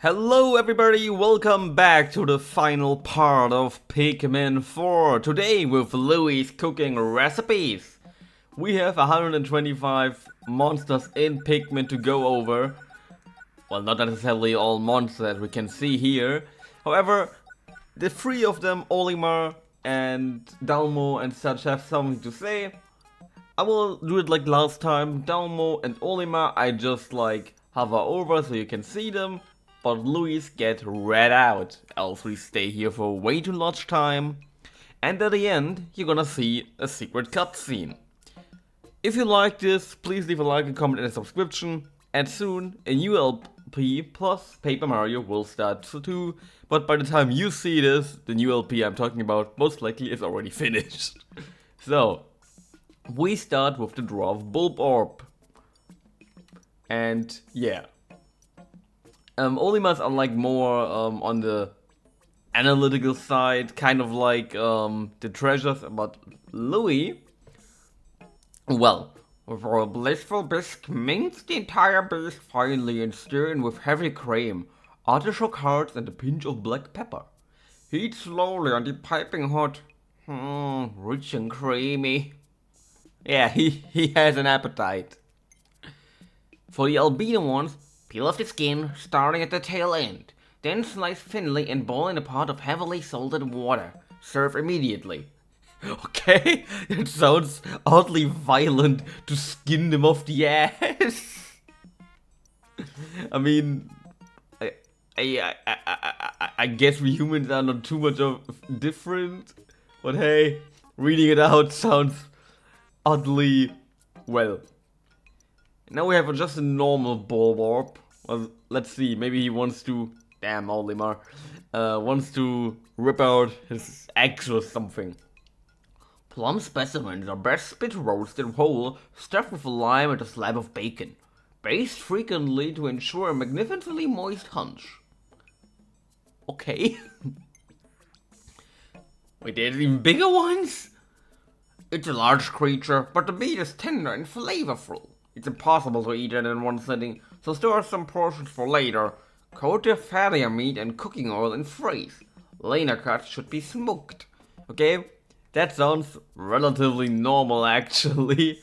Hello everybody, welcome back to the final part of Pikmin 4. Today with Louies cooking recipes. We have 125 monsters in Pikmin to go over. Well, not necessarily all monsters as we can see here. However, the three of them, Olimar and Dalmo and such, have something to say. I will do it like last time. Dalmo and Olimar I just like hover over so you can see them. But Louies get read out, else we stay here for way too much time. And at the end, you're gonna see a secret cutscene. If you like this, please leave a like, a comment, and a subscription. And soon, a new LP plus Paper Mario will start too. But by the time you see this, the new LP I'm talking about most likely is already finished. So, we start with the draw of Bulb Orb. And yeah. Olimars are like more on the analytical side, kind of like the treasures, but Louis, well, for a blissful bisque, mince the entire beef finely and stir in with heavy cream, artichoke hearts and a pinch of black pepper. Heat slowly until piping hot. Rich and creamy. Yeah, he has an appetite. For the albino ones, peel off the skin, starting at the tail end. Then slice thinly and boil in a pot of heavily salted water. Serve immediately. Okay, it sounds oddly violent to skin them off the ass. I mean, I guess we humans are not too much of different. But hey, reading it out sounds oddly, well. Now we have just a normal Bulb Orb. Well, let's see, maybe he wants to... Damn, Olimar. Wants to rip out his eggs or something. Plum specimens are best spit roasted whole, stuffed with a lime and a slab of bacon. Basted frequently to ensure a magnificently moist hunch. Okay. Wait, there's even bigger ones? It's a large creature, but the meat is tender and flavorful. It's impossible to eat it in one sitting, so store some portions for later. Coat the fattier meat in cooking oil and freeze. Later cuts should be smoked. Okay, that sounds relatively normal actually.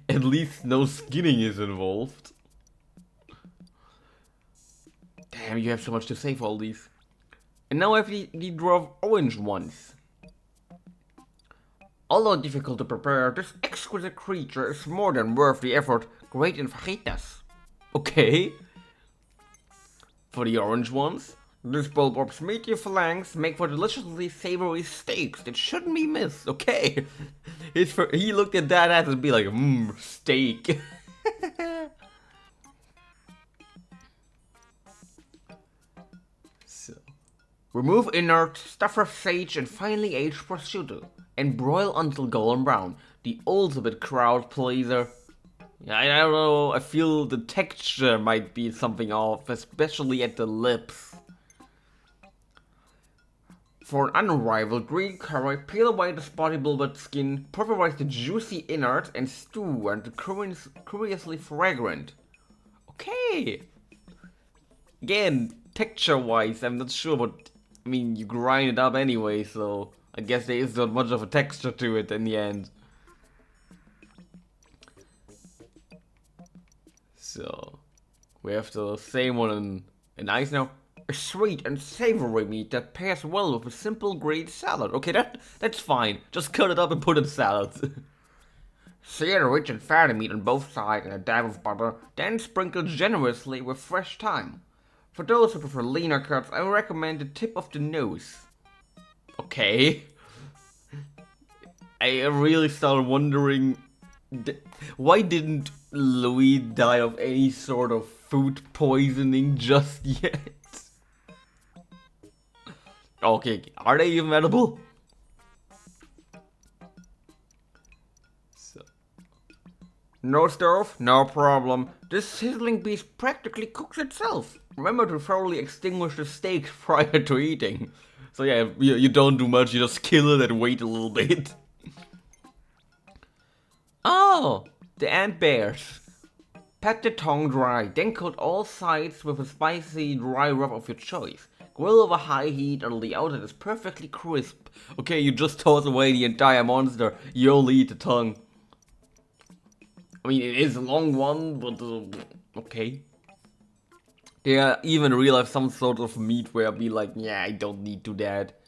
At least no skinning is involved. Damn, you have so much to say for all these. And now I have the draw of orange ones. Although difficult to prepare, this exquisite creature is more than worth the effort. Great in fajitas. Okay. For the orange ones, this Bulb Orb's meaty phalanx make for deliciously savory steaks that shouldn't be missed. Okay. He looked at that as and be like, steak. So, remove innards, stuff with sage and finely aged prosciutto. And broil until golden brown. The ultimate crowd pleaser. Yeah, I don't know, I feel the texture might be something off, especially at the lips. For an unrivaled green curry, peel away the spotty bulbous skin, pulverize the juicy innards, and stew until curiously fragrant. Okay. Again, texture-wise, I'm not sure, but I mean, you grind it up anyway, so I guess there is not much of a texture to it in the end. So, we have the same one in ice now. A sweet and savory meat that pairs well with a simple green salad. Okay, that's fine. Just cut it up and put in salad. Sear the rich and fatty meat on both sides in a dab of butter, then sprinkle generously with fresh thyme. For those who prefer leaner cuts, I recommend the tip of the nose. Okay. I really started wondering, why didn't Louis die of any sort of food poisoning just yet? Okay, are they even edible? So. No stove? No problem. This sizzling beast practically cooks itself. Remember to thoroughly extinguish the steak prior to eating. So yeah, you don't do much, you just kill it and wait a little bit. Oh, the ant bears. Pat the tongue dry, then coat all sides with a spicy dry rub of your choice. Grill over high heat until the outside is perfectly crisp. Okay, you just toss away the entire monster, you only eat the tongue. I mean, it is a long one, but okay. There even real life some sort of meat where I'd be like, yeah, I don't need to that.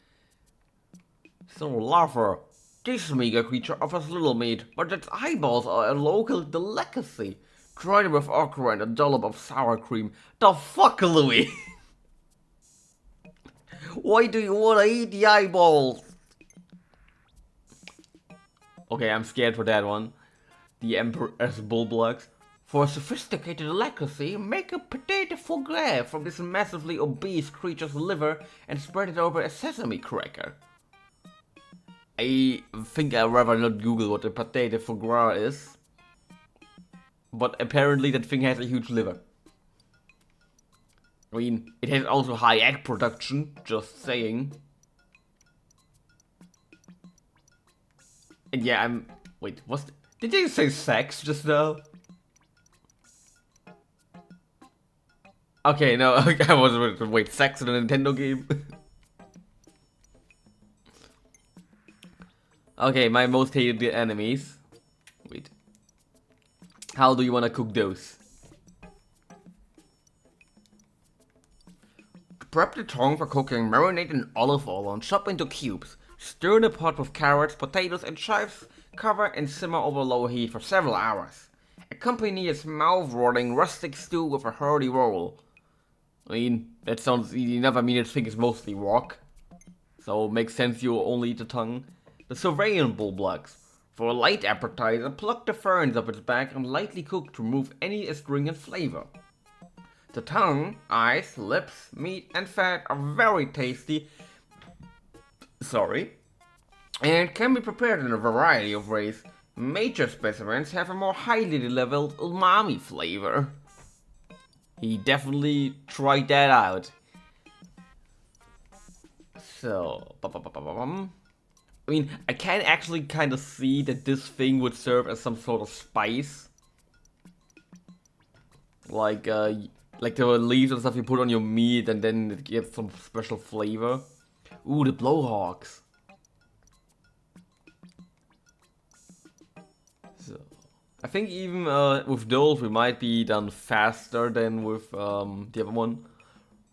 So, larva. This meager creature offers little meat, but its eyeballs are a local delicacy. Try them with okra and a dollop of sour cream. The fuck, Louis? Why do you wanna eat the eyeballs? Okay, I'm scared for that one. The Emperor's Bullblocks. For a sophisticated delicacy, make a potato fulkl from this massively obese creature's liver and spread it over a sesame cracker. I think I'd rather not Google what a potato fulkl is. But apparently that thing has a huge liver. I mean, it has also high egg production, just saying. And yeah, wait, did you say sex just now? Okay, no, I was wait, sex in a Nintendo game? Okay, my most hated enemies. Wait. How do you wanna cook those? Prep the tongue for cooking, marinate in olive oil and chop into cubes. Stir in a pot with carrots, potatoes and chives, cover and simmer over low heat for several hours. Accompany this mouth-watering rustic stew with a hearty roll. I mean, that sounds easy enough. I mean, this thing is mostly rock. So it makes sense you only eat the tongue. The Surveillant Bullblocks. For a light appetizer, pluck the ferns up its back and lightly cook to remove any astringent flavor. The tongue, eyes, lips, meat and fat are very tasty. And can be prepared in a variety of ways. Major specimens have a more highly leveled umami flavor. He definitely tried that out. So, I mean, I can actually kind of see that this thing would serve as some sort of spice. Like the leaves and stuff you put on your meat and then it gives some special flavor. Ooh, the blowhawks. So, I think even with those we might be done faster than with the other one.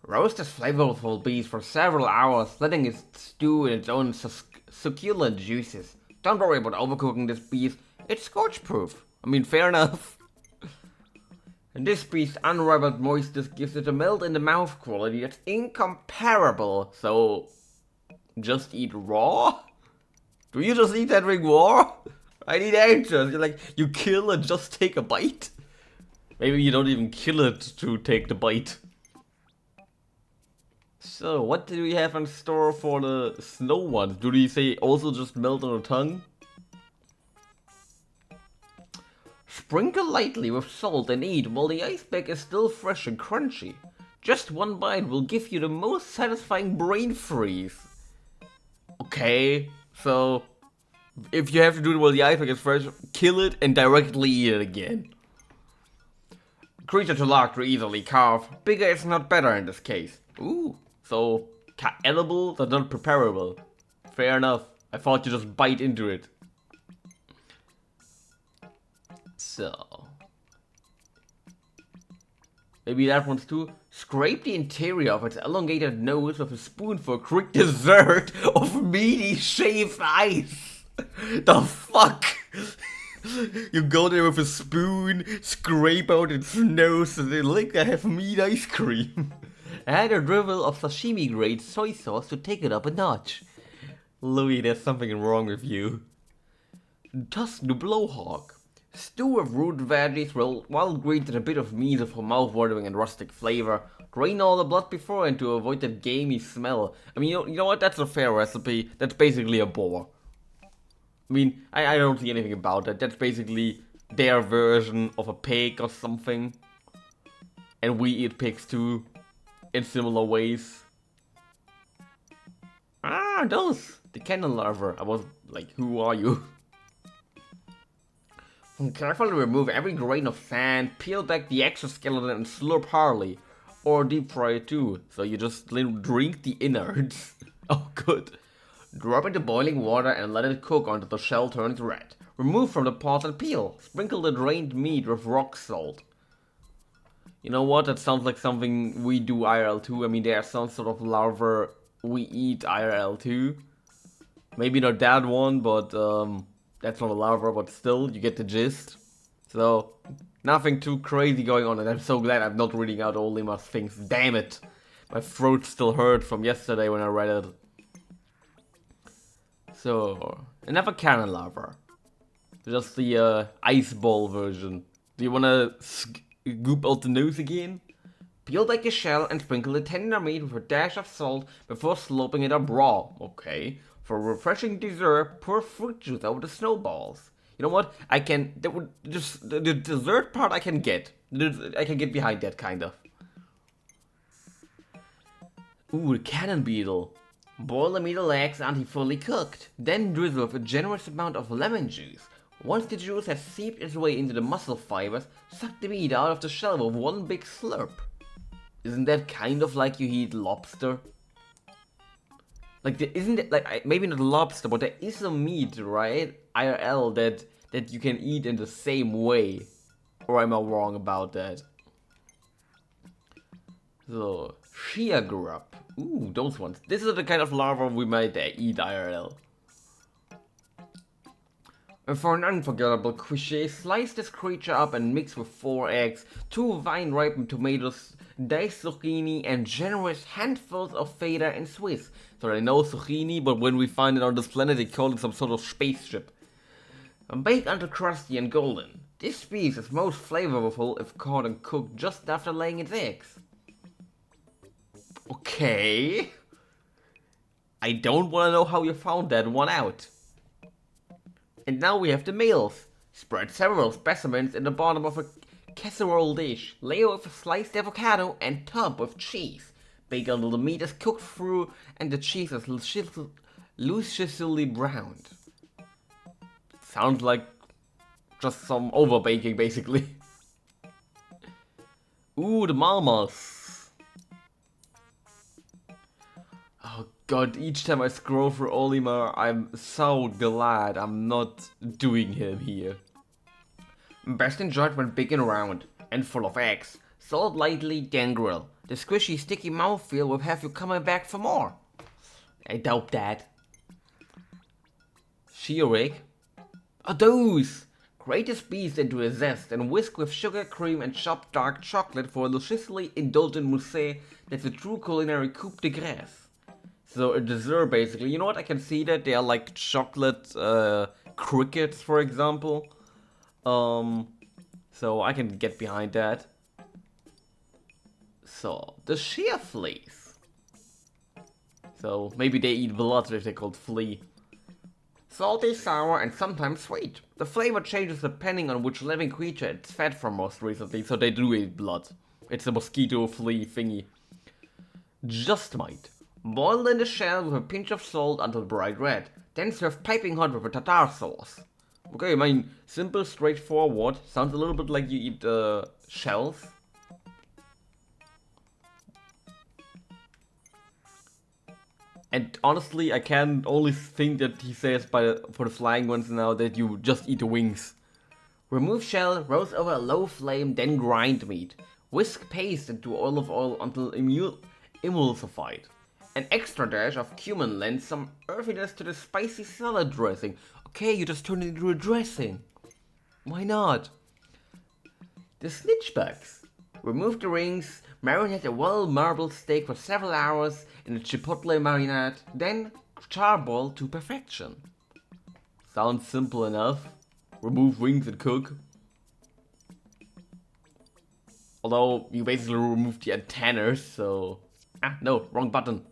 Roast this flavorful beast for several hours, letting it stew in its own succulent juices. Don't worry about overcooking this beast, it's scorch proof. I mean, fair enough. And this beast's unrivaled moistness gives it a melt in the mouth quality that's incomparable. So, just eat raw? Do you just eat that thing raw? I need answers. You're like, you kill and just take a bite? Maybe you don't even kill it to take the bite. So, what do we have in store for the snow ones? Do they say also just melt on the tongue? Sprinkle lightly with salt and eat while the ice pack is still fresh and crunchy. Just one bite will give you the most satisfying brain freeze. Okay, so if you have to do it while the ice pack is fresh, kill it and directly eat it again. Creature too large to easily carve. Bigger is not better in this case. Ooh, so edible but not preparable. Fair enough. I thought you just bite into it. So, maybe that one's too. Scrape the interior of its elongated nose with a spoon for a quick dessert of meaty shaved ice. The fuck? You go there with a spoon, scrape out its nose, and then like I have meat ice cream. Add a dribble of sashimi grade soy sauce to take it up a notch. Louis, there's something wrong with you. Toss the blowhawk. Stew with root veggies, wild greens and a bit of meat for mouth-watering and rustic flavor. Drain all the blood before and to avoid that gamey smell. I mean, you know what? That's a fair recipe. That's basically a boar. I mean, I don't see anything about that. That's basically their version of a pig or something. And we eat pigs too, in similar ways. Ah, those! The cannon larva. I was like, who are you? Carefully remove every grain of sand, peel back the exoskeleton and slurp hardly. Or deep fry it too, so you just drink the innards. Oh good. Drop into boiling water and let it cook until the shell turns red. Remove from the pot and peel. Sprinkle the drained meat with rock salt. You know what, that sounds like something we do IRL too. I mean, there's some sort of larva we eat IRL too. Maybe not that one, but that's not a larva, but still, you get the gist. So, nothing too crazy going on, and I'm so glad I'm not reading out Olimar's things. Damn it! My throat still hurt from yesterday when I read it. So, another cannon larva. Just the ice ball version. Do you wanna scoop out the nose again? Peel back the shell and sprinkle the tender meat with a dash of salt before sloping it up raw. Okay. For a refreshing dessert, pour fruit juice over the snowballs. You know what? I can. That would just the dessert part I can get. I can get behind that kind of. Ooh, the cannon beetle. Boil the meat legs until fully cooked. Then drizzle with a generous amount of lemon juice. Once the juice has seeped its way into the muscle fibers, suck the meat out of the shell with one big slurp. Isn't that kind of like you eat lobster? Like, isn't it like maybe not lobster, but there is some meat, right? IRL that you can eat in the same way, or am I wrong about that? So shea grub. Ooh, those ones. This is the kind of larva we might eat IRL. And for an unforgettable quiche, slice this creature up and mix with 4 eggs, 2 vine-ripened tomatoes, diced zucchini, and generous handfuls of feta and Swiss. So I know zucchini, but when we find it on this planet, they call it some sort of spaceship. And bake until crusty and golden. This piece is most flavorful if caught and cooked just after laying its eggs. Okay. I don't want to know how you found that one out. And now we have the males. Spread several specimens in the bottom of a casserole dish. Layer with a sliced avocado and top with cheese. Bake until the meat is cooked through and the cheese is lusciously browned. Sounds like just some over baking basically. Ooh, the malmas. Oh god, each time I scroll through Olimar, I'm so glad I'm not doing him here. Best enjoyed when big and round, and full of eggs. Salt lightly, then grill. The squishy, sticky mouthfeel will have you coming back for more. I doubt that. Shearig? Oh, those! Grate this beast into a zest and whisk with sugar, cream, and chopped dark chocolate for a lusciously indulgent mousse that's a true culinary coup de grace. So a dessert basically. You know what? I can see that they are like chocolate crickets, for example. So I can get behind that. So the shear fleas. So maybe they eat blood if they're called flea. Salty, sour, and sometimes sweet. The flavor changes depending on which living creature it's fed from most recently, so they do eat blood. It's a mosquito flea thingy. Just might. Boil in the shell with a pinch of salt until bright red. Then serve piping hot with a tartar sauce. Okay, I mean, simple, straightforward. Sounds a little bit like you eat shells. And honestly, I can only think that he says for the flying ones now that you just eat the wings. Remove shell, roast over a low flame, then grind meat. Whisk paste into olive oil until emulsified. An extra dash of cumin lends some earthiness to the spicy salad dressing. Okay, you just turn it into a dressing. Why not? The snitchbacks. Remove the rings, marinate a well-marbled steak for several hours in a chipotle marinade, then charboil to perfection. Sounds simple enough. Remove wings and cook. Although you basically remove the antennas, so... Ah, no, wrong button.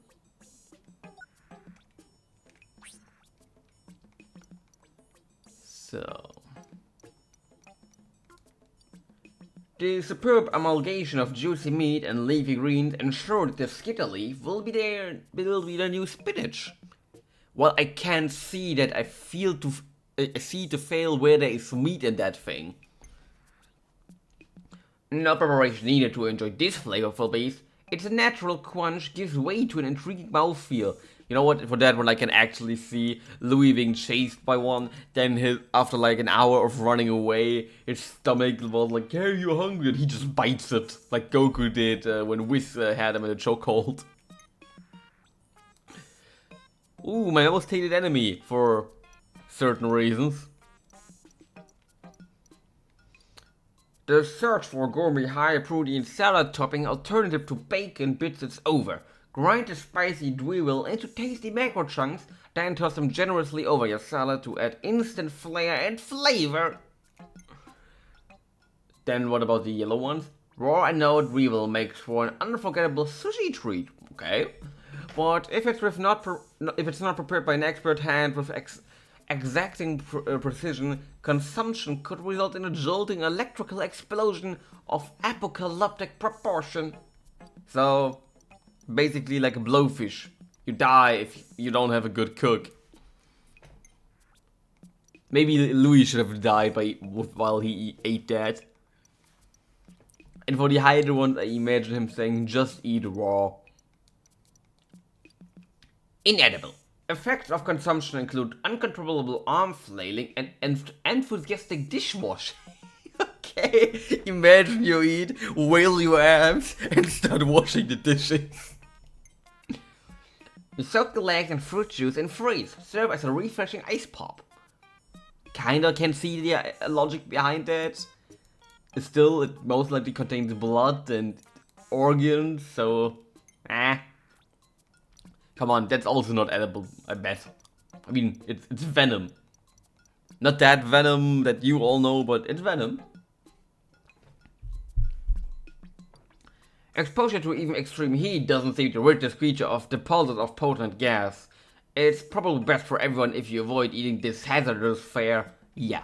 So... The superb amalgamation of juicy meat and leafy greens ensure that the skitter leaf will be the new spinach. Well, I can't see that I feel to a seed to fail where there is meat in that thing. No preparation needed to enjoy this flavorful beast. Its natural crunch gives way to an intriguing mouthfeel. You know what? For that one, I can actually see Louis being chased by one. Then after like an hour of running away, his stomach was like, "Hey, you're hungry," and he just bites it like Goku did when Whis had him in a chokehold. Ooh, my most hated enemy for certain reasons. The search for a gourmet high-protein salad topping alternative to bacon bits is over. Grind the spicy drivel into tasty macro chunks, then toss them generously over your salad to add instant flair and flavor. Then what about the yellow ones? Raw and no drivel makes for an unforgettable sushi treat. Okay, but if it's not prepared by an expert hand with exacting precision, consumption could result in a jolting electrical explosion of apocalyptic proportion. So, basically like a blowfish. You die if you don't have a good cook. Maybe Louis should have died while he ate that. And for the higher ones, I imagine him saying, just eat raw. Inedible. Effects of consumption include uncontrollable arm flailing and enthusiastic dishwashing. Okay, imagine you eat, whale your arms, and start washing the dishes. You soak the legs in fruit juice and freeze. Serve as a refreshing ice pop. Kinda can see the logic behind that. Still, it most likely contains blood and organs, so... Come on, that's also not edible, I bet. I mean, it's venom. Not that venom that you all know, but it's venom. Exposure to even extreme heat doesn't seem to rid this creature of deposits of potent gas. It's probably best for everyone if you avoid eating this hazardous fare. Yeah.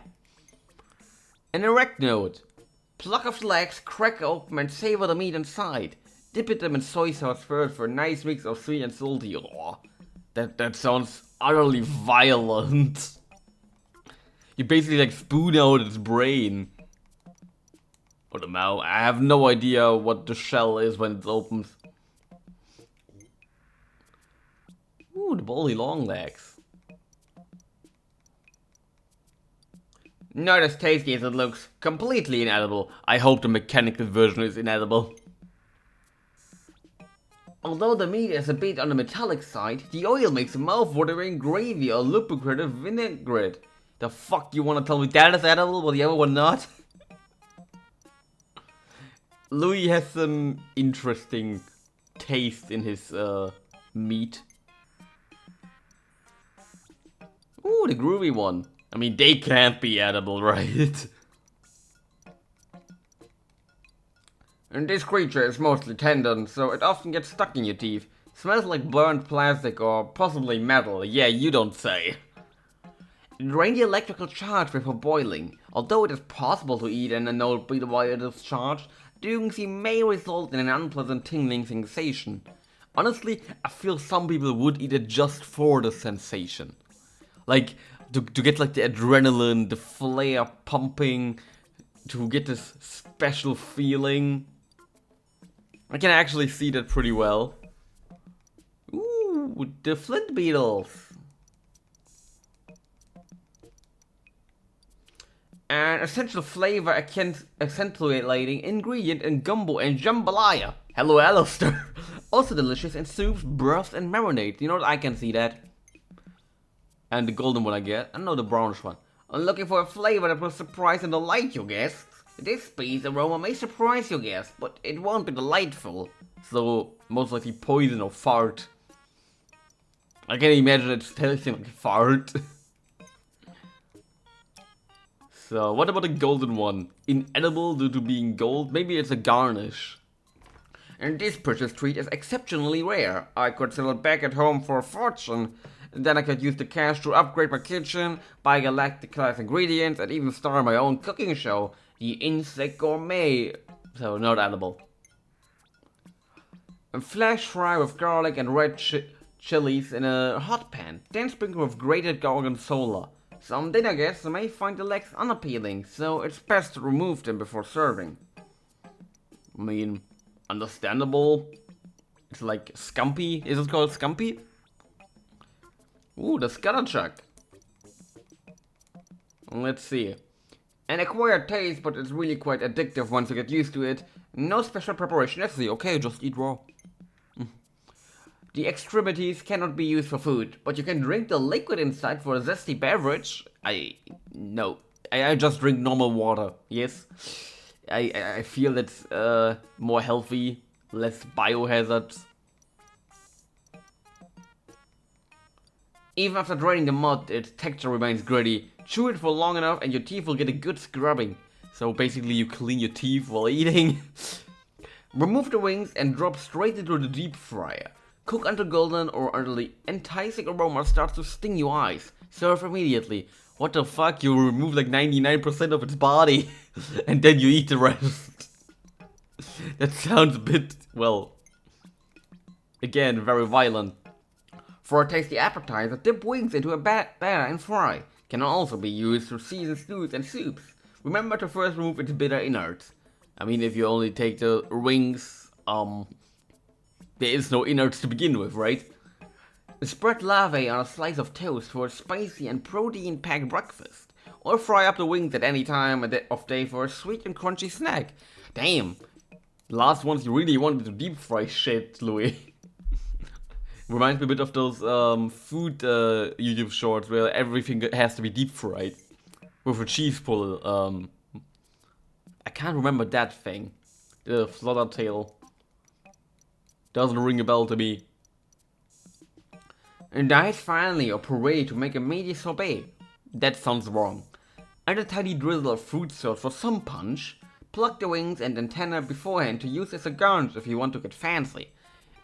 An erect note. Pluck off the legs, crack open and savor the meat inside. Dip them in soy sauce first for a nice mix of sweet and salty. Oh, that sounds utterly violent. You basically like spoon out its brain. Or the mouth. I have no idea what the shell is when it opens. Ooh, the bally long legs. Not as tasty as it looks. Completely inedible. I hope the mechanical version is inedible. Although the meat is a bit on the metallic side, the oil makes a mouth-watering gravy or lubricated vinaigrette. The fuck you wanna tell me that is edible, but the other one not? Louis has some interesting taste in his meat. Ooh, the groovy one. I mean, they can't be edible, right? And this creature is mostly tendon, so it often gets stuck in your teeth. Smells like burnt plastic or possibly metal, yeah, you don't say. Drain the electrical charge before boiling. Although it is possible to eat an anode bit while it is charged, doing so may result in an unpleasant tingling sensation. Honestly, I feel some people would eat it just for the sensation. Like, to get like the adrenaline, the flare pumping, to get this special feeling. I can actually see that pretty well. Ooh, the flint beetles. An essential flavor accentuating ingredient in gumbo and jambalaya. Hello, Alistair. Also delicious in soups, broths, and marinades. You know what? I can see that. And the golden one I get. I know the brownish one. I'm looking for a flavor that will surprise and delight your guests. This species aroma may surprise your guests, but it won't be delightful. So, most likely poison or fart. I can imagine it's tasting like fart. So, what about the golden one? Inedible due to being gold? Maybe it's a garnish. And this precious treat is exceptionally rare. I could sell it back at home for a fortune. And then I could use the cash to upgrade my kitchen, buy galactic class ingredients, and even start my own cooking show, the Insect Gourmet. So, not edible. A flash fry with garlic and red chilies in a hot pan, then sprinkle with grated gorgonzola. Some dinner guests may find the legs unappealing, so it's best to remove them before serving. I mean, understandable. It's like scampi. Is it called scampi? Ooh, the scatterchuck. Let's see. An acquired taste, but it's really quite addictive once you get used to it. No special preparation necessary. Okay, just eat raw. The extremities cannot be used for food, but you can drink the liquid inside for a zesty beverage. No. I just drink normal water. Yes. I feel it's more healthy, less biohazards. Even after draining the mud, its texture remains gritty. Chew it for long enough and your teeth will get a good scrubbing. So basically you clean your teeth while eating. Remove the wings and drop straight into the deep fryer. Cook until golden or until the enticing aroma starts to sting your eyes. Serve immediately. What the fuck? You remove like 99% of its body and then you eat the rest. That sounds a bit, well, again, very violent. For a tasty appetizer, dip wings into a batter and fry. Can also be used to season stews and soups. Remember to first remove its bitter innards. I mean, if you only take the wings, there is no innards to begin with, right? Spread larvae on a slice of toast for a spicy and protein-packed breakfast. Or fry up the wings at any time of day for a sweet and crunchy snack. Damn. Last ones you really wanted to deep fry shit, Louis. Reminds me a bit of those food YouTube shorts where everything has to be deep fried. With a cheese pull. I can't remember that thing. The slaughter tail. Doesn't ring a bell to me. And dice finally or puree to make a meaty sorbet. That sounds wrong. Add a tiny drizzle of fruit sauce for some punch. Pluck the wings and antenna beforehand to use as a garnish if you want to get fancy.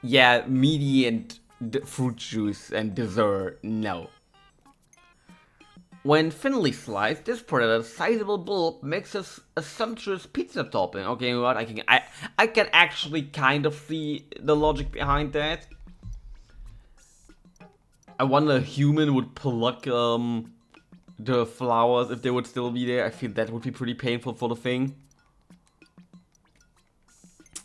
Yeah, meaty and fruit juice and dessert, no. When thinly sliced, this predator sizable bulb makes us a sumptuous pizza topping. Okay, you know what? I can actually kind of see the logic behind that. I wonder a human would pluck the flowers if they would still be there. I feel that would be pretty painful for the thing.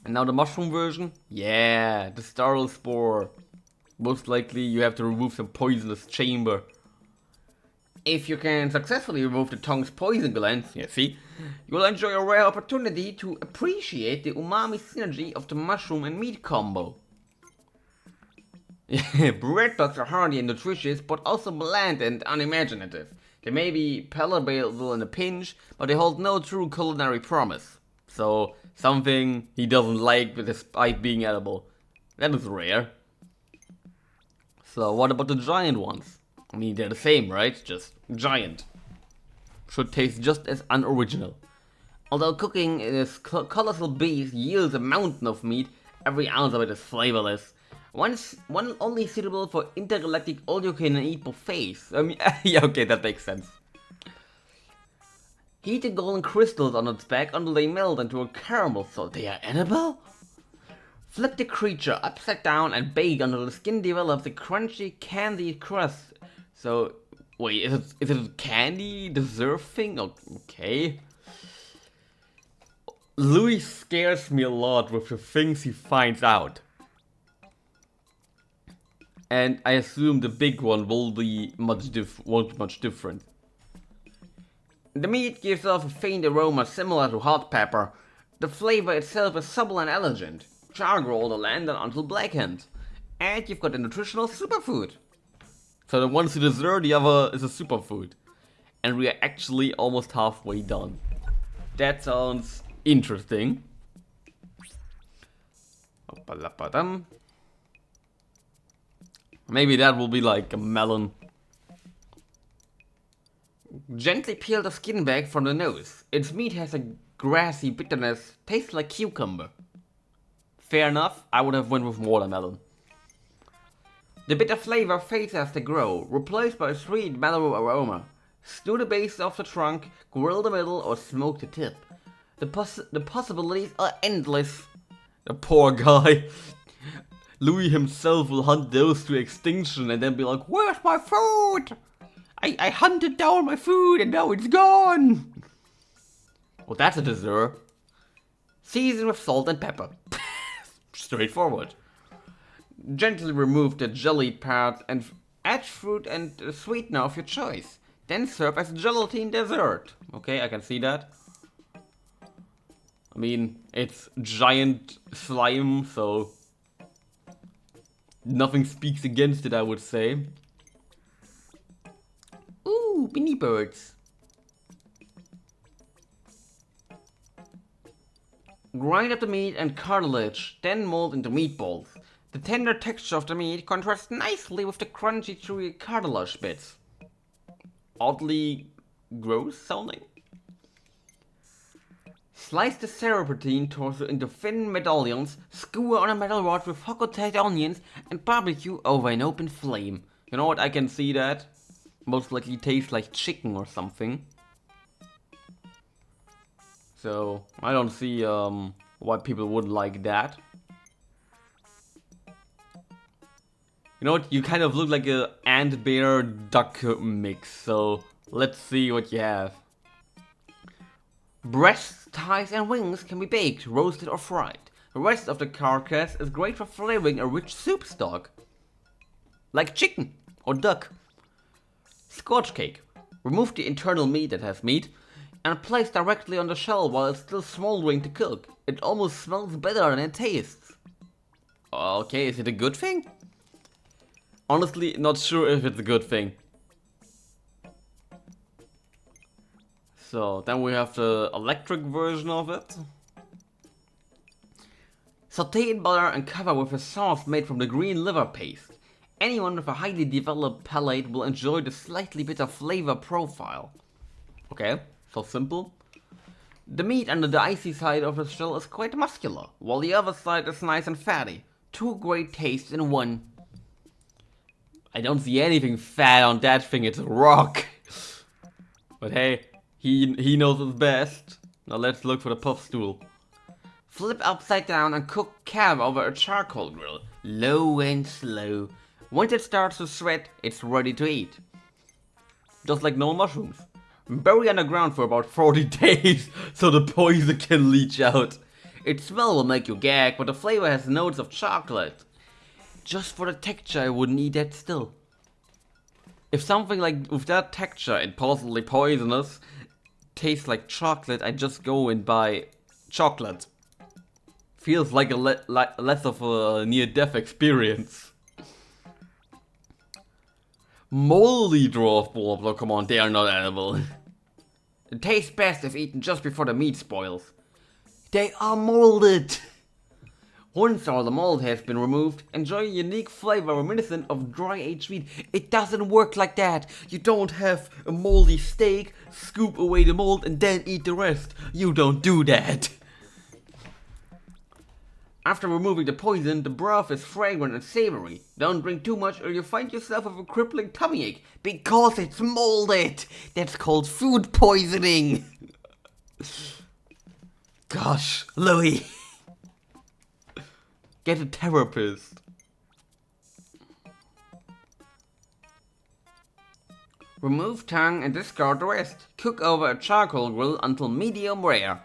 And now the mushroom version. Yeah, the sterile spore. Most likely you have to remove some poisonous chamber. If you can successfully remove the tongue's poison glands, you see, you will enjoy a rare opportunity to appreciate the umami synergy of the mushroom and meat combo. Bread bugs are hearty and nutritious, but also bland and unimaginative. They may be palatable in a pinch, but they hold no true culinary promise. So, something he doesn't like despite being edible. That is rare. So, what about the giant ones? I mean, they're the same, right? Just giant. Should taste just as unoriginal. Although cooking this colossal beast yields a mountain of meat, every ounce of it is flavorless. One only suitable for intergalactic all-you-can-eat buffets. I mean, yeah, okay, that makes sense. Heat the golden crystals on its back until they melt into a caramel, so they are edible? Flip the creature upside down and bake until the skin develops a crunchy candied crust. So, wait, is it a candy dessert thing? Okay. Louis scares me a lot with the things he finds out. And I assume the big one won't be much different. The meat gives off a faint aroma similar to hot pepper. The flavor itself is subtle and elegant. Char-grilled or landed until blackened. And you've got a nutritional superfood. So the one's a dessert, the other is a superfood. And we are actually almost halfway done. That sounds interesting. Maybe that will be like a melon. Gently peel the skin back from the nose. Its meat has a grassy bitterness, tastes like cucumber. Fair enough, I would have went with watermelon. The bitter flavor fades as they grow, replaced by a sweet mellow aroma. Stew the base of the trunk, grill the middle, or smoke the tip. The possibilities are endless. The poor guy. Louis himself will hunt those to extinction and then be like, "Where's my food?" I hunted down my food and now it's gone. Well, that's a dessert. Season with salt and pepper. Straightforward. Gently remove the jelly part and add fruit and sweetener of your choice. Then serve as gelatine dessert. Okay, I can see that. I mean, it's giant slime, so nothing speaks against it, I would say. Ooh, mini birds. Grind up the meat and cartilage, then mold into meatballs. The tender texture of the meat contrasts nicely with the crunchy, chewy cartilage bits. Oddly gross sounding. Slice the serpentine torso into thin medallions, skewer on a metal rod with sauteed onions, and barbecue over an open flame. You know what, I can see that. Most likely tastes like chicken or something. So, I don't see why people wouldn't like that. You know what, you kind of look like a ant bear duck mix, so let's see what you have. Breasts, thighs and wings can be baked, roasted or fried. The rest of the carcass is great for flavoring a rich soup stock. Like chicken or duck. Scorch cake. Remove the internal meat that has meat and place directly on the shell while it's still smoldering to cook. It almost smells better than it tastes. Okay, is it a good thing? Honestly, not sure if it's a good thing. So, then we have the electric version of it. Sauté in butter and cover with a sauce made from the green liver paste. Anyone with a highly developed palate will enjoy the slightly bitter flavor profile. Okay, so simple. The meat under the icy side of the shell is quite muscular, while the other side is nice and fatty. Two great tastes in one. I don't see anything fat on that thing, it's a rock. But hey, he knows what's best. Now let's look for the puff stool. Flip upside down and cook cab over a charcoal grill, low and slow. Once it starts to sweat, it's ready to eat. Just like normal mushrooms. Bury underground for about 40 days so the poison can leach out. Its smell will make you gag, but the flavor has notes of chocolate. Just for the texture, I wouldn't eat that still. If something like with that texture and possibly poisonous tastes like chocolate, I just go and buy chocolate. Feels like a less of a near-death experience. Moldy dwarf bulbs, oh come on, they are not edible. It tastes best if eaten just before the meat spoils. They are molded! Once all the mold has been removed, enjoy a unique flavor reminiscent of dry-aged meat. It doesn't work like that. You don't have a moldy steak, scoop away the mold and then eat the rest. You don't do that. After removing the poison, the broth is fragrant and savory. Don't drink too much or you'll find yourself with a crippling tummy ache. Because it's molded! That's called food poisoning! Gosh, Louis. Get a therapist. Remove tongue and discard the rest. Cook over a charcoal grill until medium rare.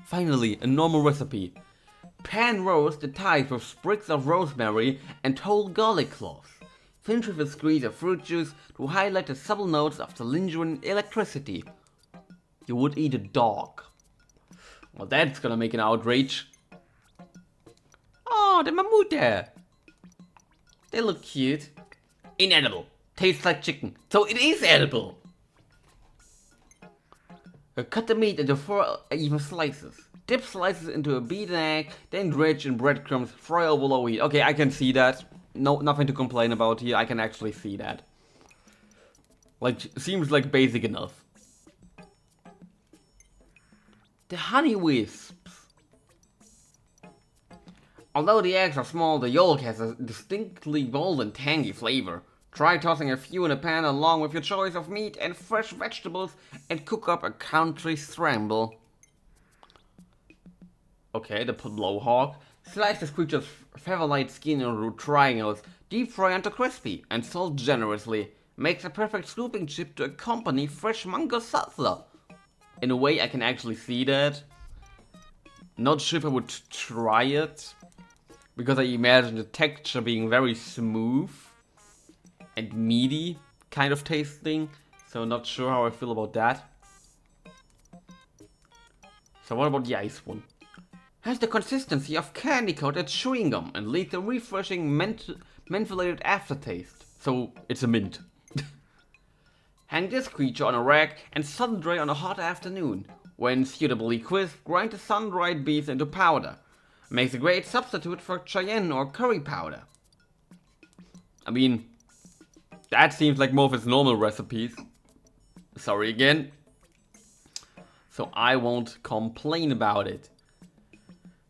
Finally, a normal recipe. Pan roast the thighs with sprigs of rosemary and whole garlic cloves. Finish with a squeeze of fruit juice to highlight the subtle notes of the lingering electricity. You would eat a dog. Well, that's gonna make an outrage. Oh, the mammoth there. They look cute. Inedible. Tastes like chicken. So it is edible. Cut the meat into 4 even slices. Dip slices into a beaten egg, then dredge in breadcrumbs, fry over low heat. Okay, I can see that. No, nothing to complain about here. I can actually see that. Like, seems like basic enough. The honey wisps. Although the eggs are small, the yolk has a distinctly bold and tangy flavor. Try tossing a few in a pan along with your choice of meat and fresh vegetables and cook up a country scramble. Okay, the blowhawk. Slice this creature's feather-light skin into triangles, deep fry until crispy, and salt generously. makes a perfect scooping chip to accompany fresh mango salsa. In a way, I can actually see that. Not sure if I would try it, because I imagine the texture being very smooth and meaty kind of tasting. So not sure how I feel about that. So what about the ice one? Has the consistency of candy coated chewing gum and leaves a refreshing mentholated aftertaste. So it's a mint. Hang this creature on a rack and sun dry on a hot afternoon. When suitably crisp, grind the sun-dried beets into powder. Makes a great substitute for cayenne or curry powder. I mean, that seems like more of its normal recipes. Sorry again. So I won't complain about it.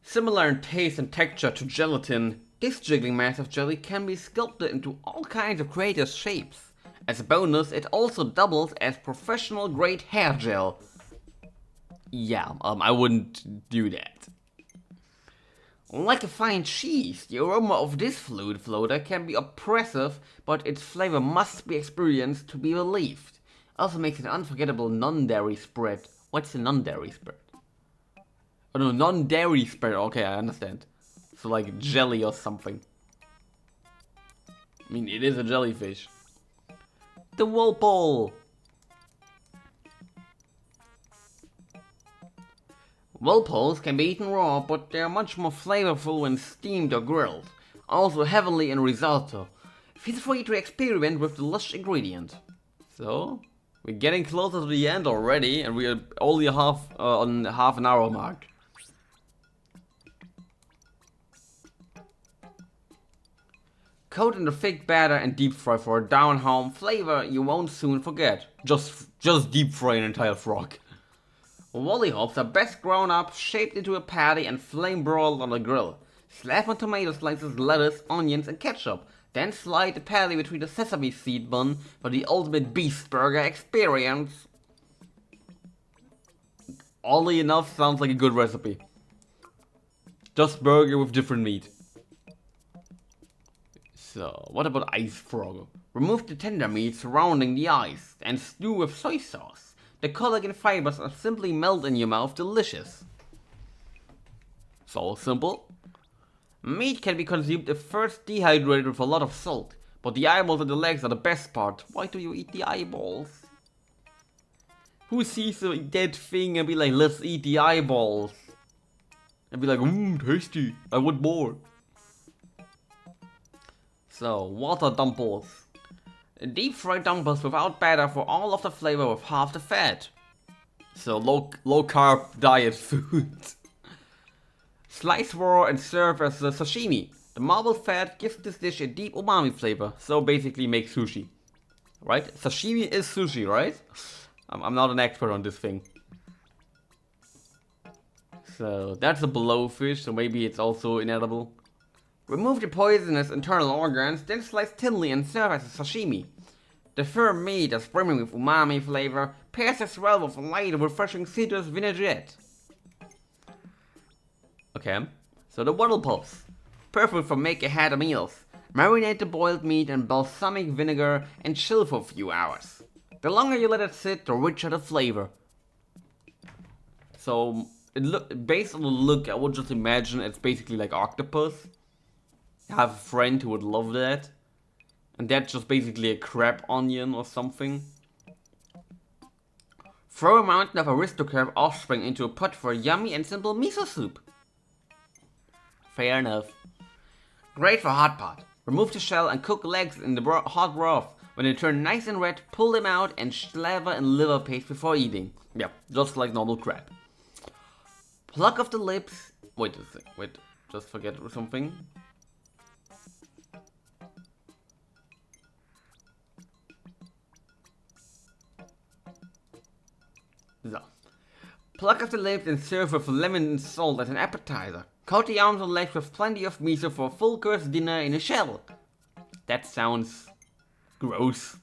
Similar in taste and texture to gelatin, this jiggling mass of jelly can be sculpted into all kinds of creative shapes. As a bonus, it also doubles as professional grade hair gel. Yeah, I wouldn't do that. Like a fine cheese, the aroma of this fluid floater can be oppressive, but its flavor must be experienced to be believed. Also makes an unforgettable non-dairy spread. What's a non-dairy spread? Oh no, non-dairy spread, okay, I understand. So like jelly or something. I mean, it is a jellyfish. The Whirlpool! Whirlpools can be eaten raw, but they are much more flavorful when steamed or grilled. Also heavenly in risotto. Feel free to experiment with the lush ingredient. So, we're getting closer to the end already, and we are only on half an hour mark. Coat in the thick batter and deep fry for a down-home flavor you won't soon forget. Just deep fry an entire frog. Lollipops are best ground up, shaped into a patty and flame broiled on the grill. Slap on tomato slices, lettuce, onions and ketchup. Then slide the patty between the sesame seed bun for the ultimate beast burger experience. Oddly enough, sounds like a good recipe. Just burger with different meat. So, what about ice frog? Remove the tender meat surrounding the ice and stew with soy sauce. The collagen fibers are simply melt in your mouth, delicious. So simple. Meat can be consumed if first dehydrated with a lot of salt, but the eyeballs and the legs are the best part. Why do you eat the eyeballs? Who sees a dead thing and be like, let's eat the eyeballs? And be like, tasty, I want more. So, water dumplings. Deep fried dumplings without batter for all of the flavor with half the fat. So low carb diet food. Slice raw and serve as a sashimi. The marbled fat gives this dish a deep umami flavor, so basically make sushi. Right? Sashimi is sushi, right? I'm not an expert on this thing. So that's a blowfish, so maybe it's also inedible. Remove the poisonous internal organs, then slice thinly and serve as a sashimi. The firm meat is brimming with umami flavor, pairs as well with a light and refreshing citrus vinaigrette. Okay, so the waddle puffs. Perfect for make-ahead meals. Marinate the boiled meat in balsamic vinegar and chill for a few hours. The longer you let it sit, the richer the flavor. So, based on the look, I would just imagine it's basically like octopus. I have a friend who would love that. And that's just basically a crab onion or something. Throw a mountain of aristocrat offspring into a pot for a yummy and simple miso soup. Fair enough. Great for hot pot. Remove the shell and cook legs in the hot broth. When they turn nice and red, pull them out and slather in liver paste before eating. Yeah, just like normal crab. Pluck off the lips. Wait a sec. Wait, just forget something. So. Pluck off the lips and serve with lemon and salt as an appetizer. Coat the arms and legs with plenty of miso for a full course dinner in a shell. That sounds gross.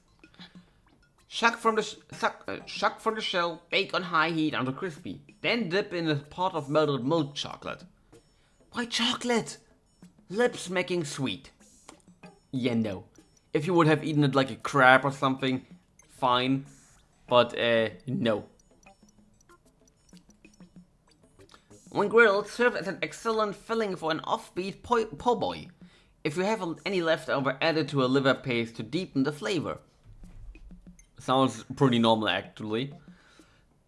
Shuck from the shell, bake on high heat until crispy. Then dip in a pot of melted milk chocolate. Why chocolate? Lips making sweet. Yeah, no. If you would have eaten it like a crab or something, fine. But, no. When grilled, serve as an excellent filling for an offbeat po' boy. If you have any leftover, add it to a liver paste to deepen the flavor. Sounds pretty normal actually.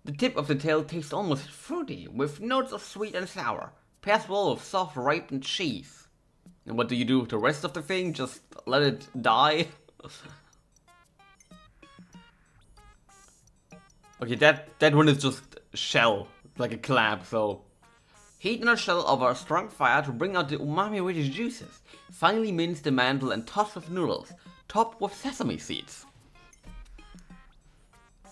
The tip of the tail tastes almost fruity, with notes of sweet and sour. Pairs well with soft ripened cheese. And what do you do with the rest of the thing? Just let it die? Okay, that one is just shell, like a clam, so... Heat in a shell over a strong fire to bring out the umami-rich juices. Finely mince the mantle and toss with noodles, topped with sesame seeds.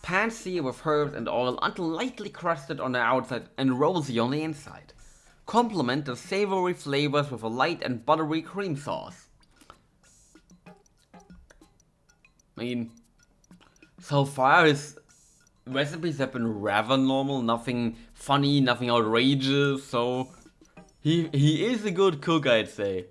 Pan sear with herbs and oil until lightly crusted on the outside and rosy on the inside. Complement the savory flavors with a light and buttery cream sauce. I mean, so far his recipes have been rather normal, nothing funny, nothing outrageous, so he is a good cook, I'd say.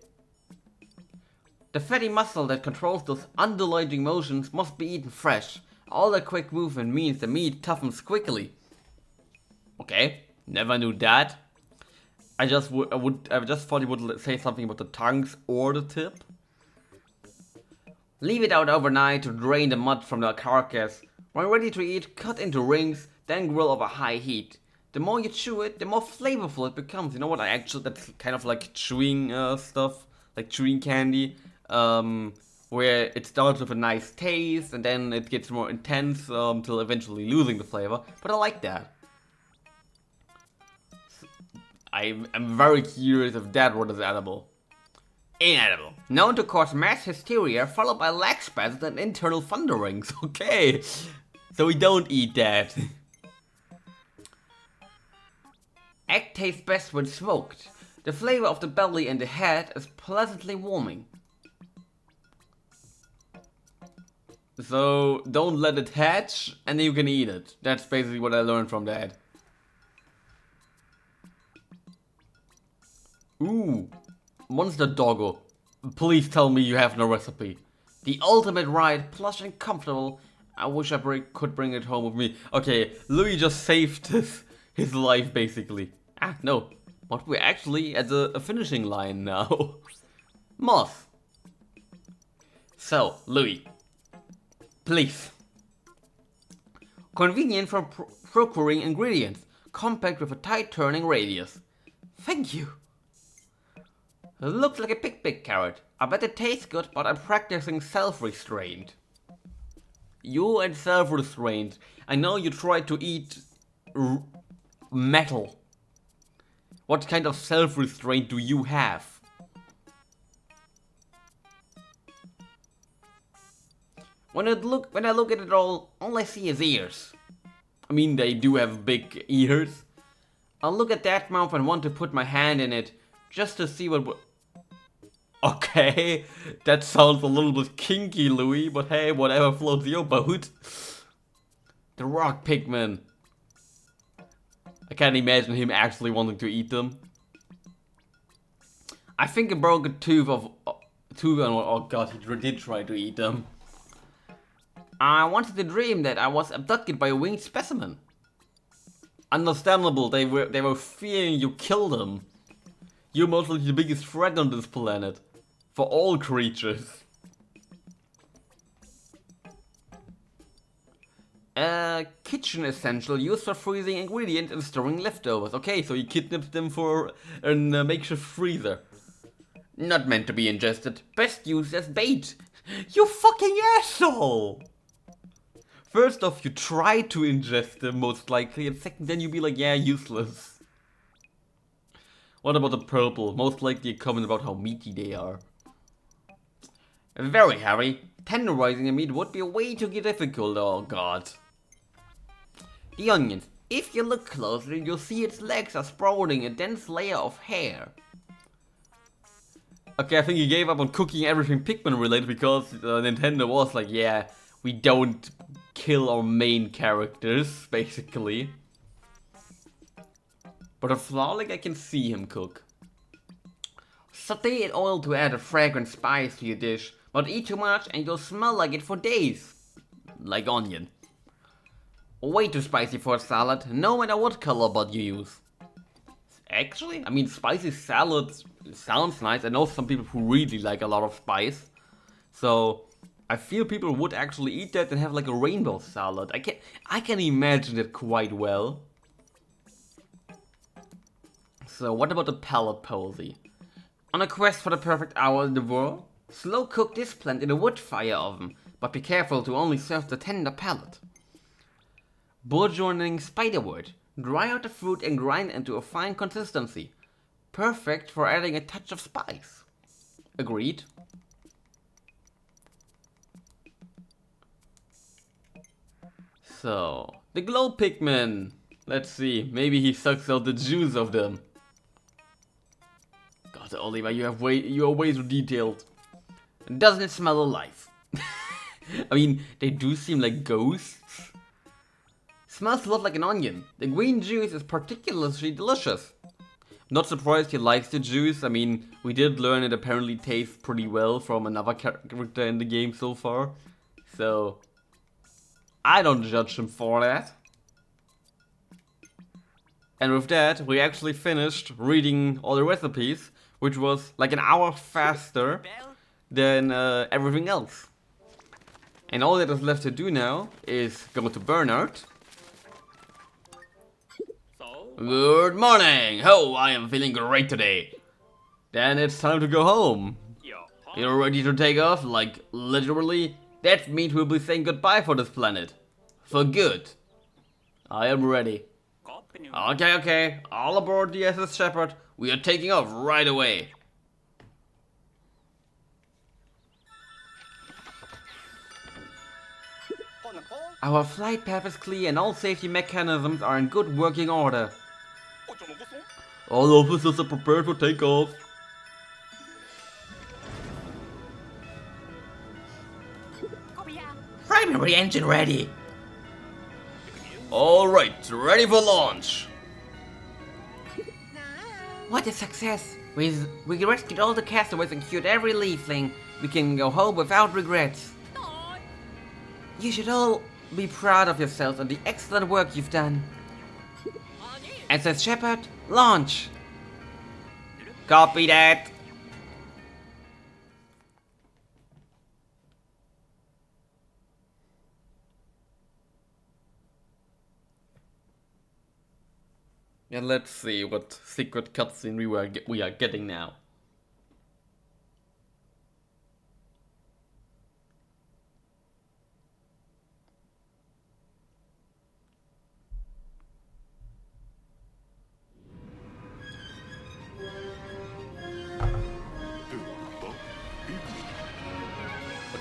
The fatty muscle that controls those undulating motions must be eaten fresh. All that quick movement means the meat toughens quickly. Okay, never knew that. I just thought he would say something about the tongues or the tip. Leave it out overnight to drain the mud from the carcass. When ready to eat, cut into rings, then grill over high heat. The more you chew it, the more flavorful it becomes. You know what? That's kind of like chewing stuff, like chewing candy. Where it starts with a nice taste and then it gets more intense till eventually losing the flavor. But I like that. I'm very curious if that one is edible. Inedible. Known to cause mass hysteria followed by leg spasms and internal thunderings. Okay, so we don't eat that. Egg tastes best when smoked. The flavor of the belly and the head is pleasantly warming. So don't let it hatch and then you can eat it. That's basically what I learned from that. Ooh, monster doggo. Please tell me you have no recipe. The ultimate ride, plush and comfortable. I wish I could bring it home with me. Okay, Louis just saved his life basically. No, but we're actually at a finishing line now. Moth. So, Louis. Please. Convenient for procuring ingredients, compact with a tight turning radius. Thank you. Looks like a pig carrot. I bet it tastes good, but I'm practicing self-restraint. You and self-restraint. I know you try to eat metal. What kind of self-restraint do you have? When I look at it all I see is ears. I mean, they do have big ears. I'll look at that mouth and want to put my hand in it, just to see what... Okay, that sounds a little bit kinky, Louis, but hey, whatever floats your boat. The rock Pikmin. I can't imagine him actually wanting to eat them. I think a broken tooth and oh god, he did try to eat them. I wanted to dream that I was abducted by a winged specimen. Understandable, they were fearing you killed them. You're mostly the biggest threat on this planet. For all creatures. Kitchen essential used for freezing ingredients and storing leftovers. Okay, so he kidnapped them for a makeshift freezer. Not meant to be ingested. Best used as bait. You fucking asshole! First off, you try to ingest them most likely, and second, then you be like, yeah, useless. What about the purple? Most likely a comment about how meaty they are. Very hairy. Tenderizing the meat would be way too difficult, oh god. The onions. If you look closely, you'll see its legs are sprouting a dense layer of hair. Okay, I think he gave up on cooking everything Pikmin related because Nintendo was like, yeah, we don't kill our main characters, basically. But a Flawless, I can see him cook. Sauté in oil to add a fragrant spice to your dish. But eat too much and you'll smell like it for days. Like onion. Way too spicy for a salad, no matter what color bud you use. Actually, I mean, spicy salad sounds nice. I know some people who really like a lot of spice. So, I feel people would actually eat that and have like a rainbow salad. I can imagine it quite well. So, what about the palate posy? On a quest for the perfect hour in the world, slow cook this plant in a wood fire oven, but be careful to only serve the tender palate. Burgeoning spiderwort. Dry out the fruit and grind into a fine consistency. Perfect for adding a touch of spice. Agreed. So, the glow Pikmin. Let's see, maybe he sucks out the juice of them. God, Olimar, you are way too detailed. Doesn't it smell alive? I mean, they do seem like ghosts. Smells a lot like an onion. The green juice is particularly delicious. Not surprised he likes the juice. I mean, we did learn it apparently tastes pretty well from another character in the game so far. So, I don't judge him for that. And with that, we actually finished reading all the recipes, which was like an hour faster than everything else. And all that is left to do now is go to Bernard. Good morning! Oh, I am feeling great today. Then it's time to go home. You're ready to take off? Like, literally? That means we'll be saying goodbye for this planet. For good. I am ready. Okay. All aboard the SS Shepherd. We are taking off right away. Our flight path is clear and all safety mechanisms are in good working order. All officers are prepared for takeoff. Primary engine ready. Alright, ready for launch. What a success. We rescued all the castaways and cured every leafling. We can go home without regrets. You should all be proud of yourselves and the excellent work you've done. SS Shepherd, launch! Copy that! And let's see what secret cutscene we are getting now.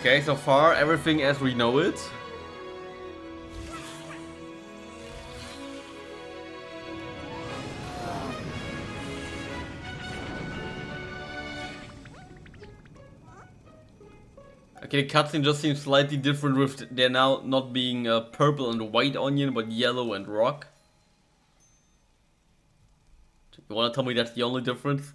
Okay, so far everything as we know it. Okay, the cutscene just seems slightly different with they're now not being purple and white onion, but yellow and rock. You wanna tell me that's the only difference?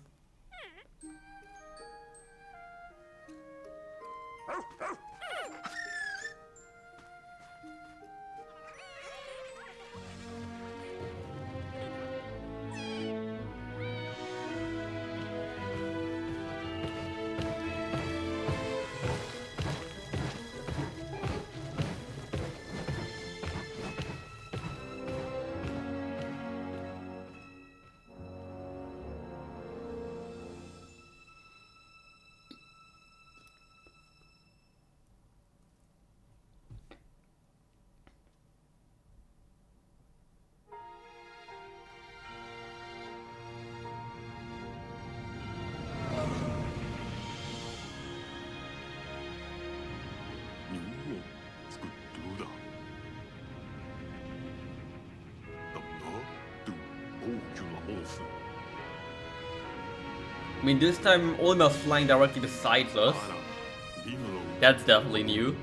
I mean, this time Olimar's flying directly beside us. That's definitely new.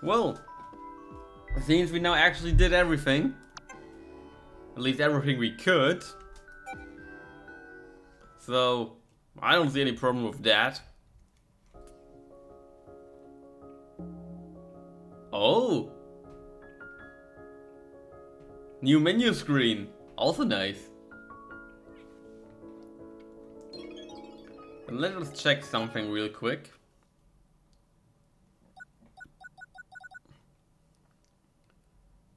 Well, it seems we now actually did everything. At least everything we could. So, I don't see any problem with that. Oh! New menu screen. Also nice. And let us check something real quick.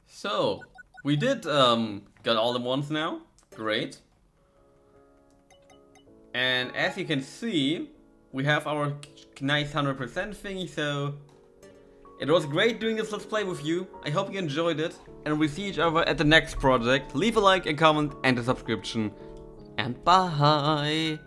So, we did got all the ones now. Great. And as you can see, we have our nice 100% thingy, so it was great doing this Let's Play with you. I hope you enjoyed it, and we'll see each other at the next project. Leave a like, a comment, and a subscription, and bye!